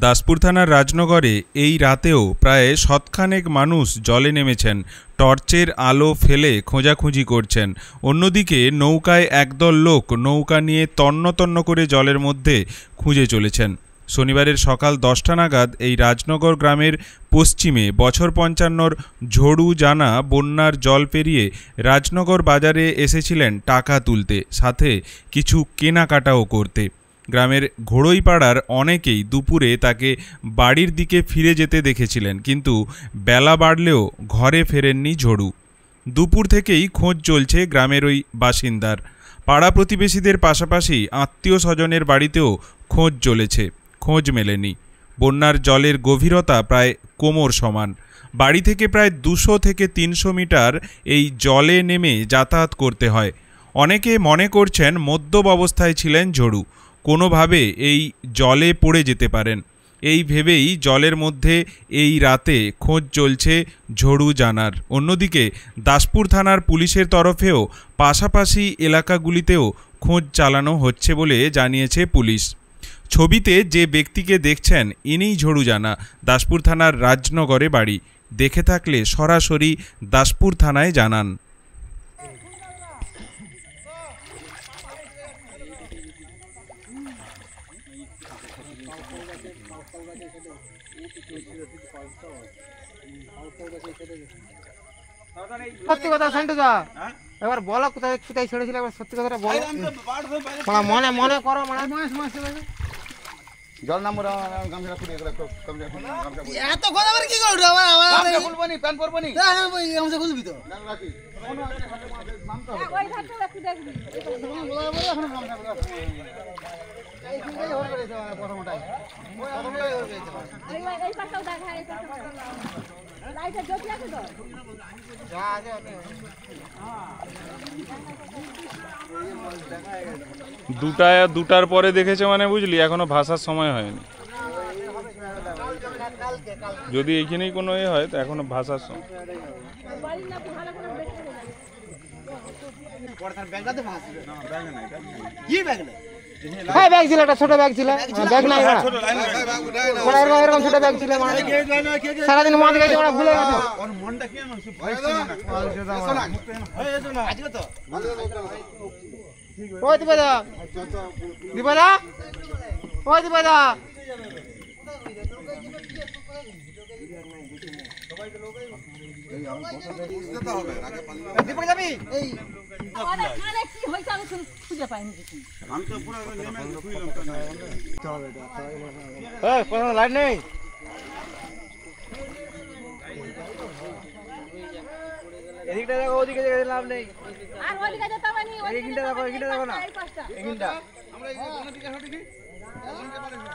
দাসপুর থানার রাজনগরে এই রাতেও প্রায় শতখানেক মানুষ জলে নেমেছেন, টর্চের আলো ফেলে খোঁজাখুঁজি করছেন। অন্যদিকে নৌকায় একদল লোক নৌকা নিয়ে তন্ন তন্ন করে জলের মধ্যে খুঁজে চলেছেন। শনিবারের সকাল 10টা নাগাদ এই রাজনগর গ্রামের পশ্চিমে বছর 55 ঝড়ু জানা বন্যার জল পেরিয়ে রাজনগর বাজারে এসেছিলেন টাকা তুলতে, সাথে কিছু কেনাকাটাও করতে। গ্রামের ঘোড়ইপাড়ার অনেকেই দুপুরে তাকে বাড়ির দিকে ফিরে যেতে দেখেছিলেন, কিন্তু বেলা বাড়লেও ঘরে ফেরেননি ঝড়ু। দুপুর থেকেই খোঁজ চলছে গ্রামের ওই বাসিন্দার। পাড়া প্রতিবেশীদের পাশাপাশি আত্মীয় স্বজনের বাড়িতেও খোঁজ চলেছে, খোঁজ মেলেনি। বন্যার জলের গভীরতা প্রায় কোমর সমান। বাড়ি থেকে প্রায় 200 থেকে 300 মিটার এই জলে নেমে যাতায়াত করতে হয়। অনেকে মনে করছেন মদ্যপ অবস্থায় ছিলেন ঝড়ু, কোনোভাবে এই জলে পড়ে যেতে পারেন। এই ভেবেই জলের মধ্যে এই রাতে খোঁজ চলছে ঝড়ু জানার। অন্যদিকে দাসপুর থানার পুলিশের তরফেও পাশাপাশি এলাকাগুলিতেও খোঁজ চালানো হচ্ছে বলে জানিয়েছে পুলিশ। ছবিতে যে ব্যক্তিকে দেখছেন ইনিই ঝড়ু জানা, দাসপুর থানার রাজনগরে বাড়ি। দেখে থাকলে সরাসরি দাসপুর থানায় জানান। সত্যি কথা সেন্টুদা, এবার বলো কোথায় কোথায় ছেড়েছিল, এবার সত্যি কথাটা বলো। মনে মনে করো, জল নাম্বার এত কথা আবার কি করছো? আমার খুলবো নি, প্যান্ট পরবো নি, আমাকে খুলবি তো। দুটার পরে দেখেছে মানে বুঝলি, এখনো ভাষার সময় হয়নি। যদি এইখানেই কোনো এ হয় তো এখনো ভাষার সময়। হ্যাঁ ব্যাগ ছিল, একটা ছোট ব্যাগ ছিল, ব্যাগ নাই এরকম ছোট ব্যাগ ছিল। সারাদিন মদ গেছে, ওরা ভুলে গেছে। ওই দিবেদা, দিবেদা, ওই দিবেদা, দীপক যাবি? এই খুঁজে পাইনি কিছু। লাইট নেই। এদিকটা দেখো, ওদিকে দেখে লাভ নেই। আর ওদিকে যেতে হবে না, এইখানটা দেখো, এইখানটা দেখো না, এইখানটা আমরা দিকে দেখি,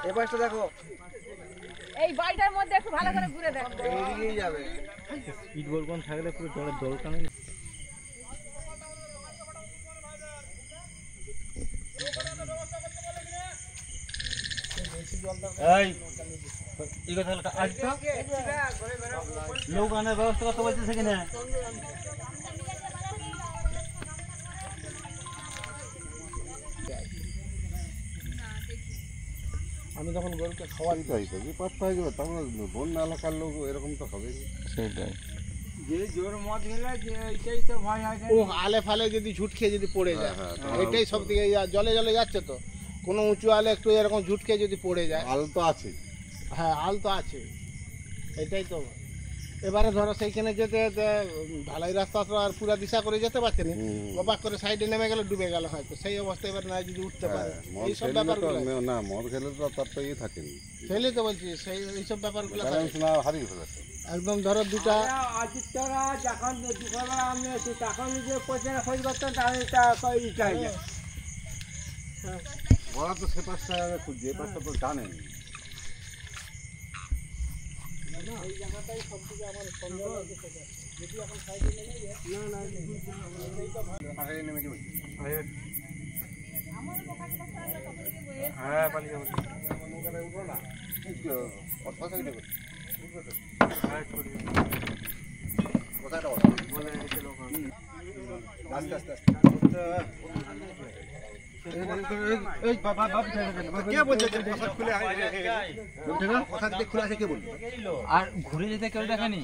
এই পাশটা দেখো। এই বাড়িটার মধ্যে একটু ভালো করে ঘুরে দেখো, এইদিকেই যাবে। স্পিড বোল কোন থাকলে পুরো জলের দরকার নেই। এই এই কথা আজ তো লোক আনার ব্যবস্থা করতে বলতেছে কিনা? আমি যখন গরুকে খাওয়াই তো হইতো যে পাঁচটা হয়ে যাবে, তখন বন্যা এলাকার লোক এরকম তো হবে। সেটাই, যে জোর মদ গেলে এইটাই তো ভয় হয়। ও আলে ফালে যদি ঝুট খেয়ে যদি পড়ে যায়, এটাই সব থেকে জলে জলে যাচ্ছে তো, কোনো উঁচু আলে একটু এরকম ঝুট খেয়ে যদি পড়ে যায়। আল তো আছে, হ্যাঁ আল তো আছে, এটাই তো। এবারে ধরো সেইখানে যেতে ঢালাই রাস্তা তো আর পুরা দিশা করে যেতে পারছে না, অবাক করে সাইডে নেমে গেলে ডুবে গেল হয়তো। সেই অবস্থায় এবার না যদি উঠতে পারে, এইসব ব্যাপারগুলো না, মদ খেলে তো তার তো ইয়ে থাকেনি, খেলে তো বলছি সেই এইসব ব্যাপারগুলো হারিয়ে ফেলেছে একদম। ধরো দুটা আজিতরা যখন দুপুরবেলা আমি তখন যে পয়সা খোঁজ করতাম, তাহলে ওরা তো সে পাশটা খুঁজছে, এ পাশটা তো জানেন। এই জায়গাটাই সব থেকে আমার সন্দেহ লাগছে, যদি এখন সাইডে নেমে যায়। না নেমে যাবে, হ্যাঁ পালিয়ে যাবো, নৌকাটা উঠো না, আস্তে আস্তে আস্তে আর ঘুরে যেতে কেউ দেখেনি।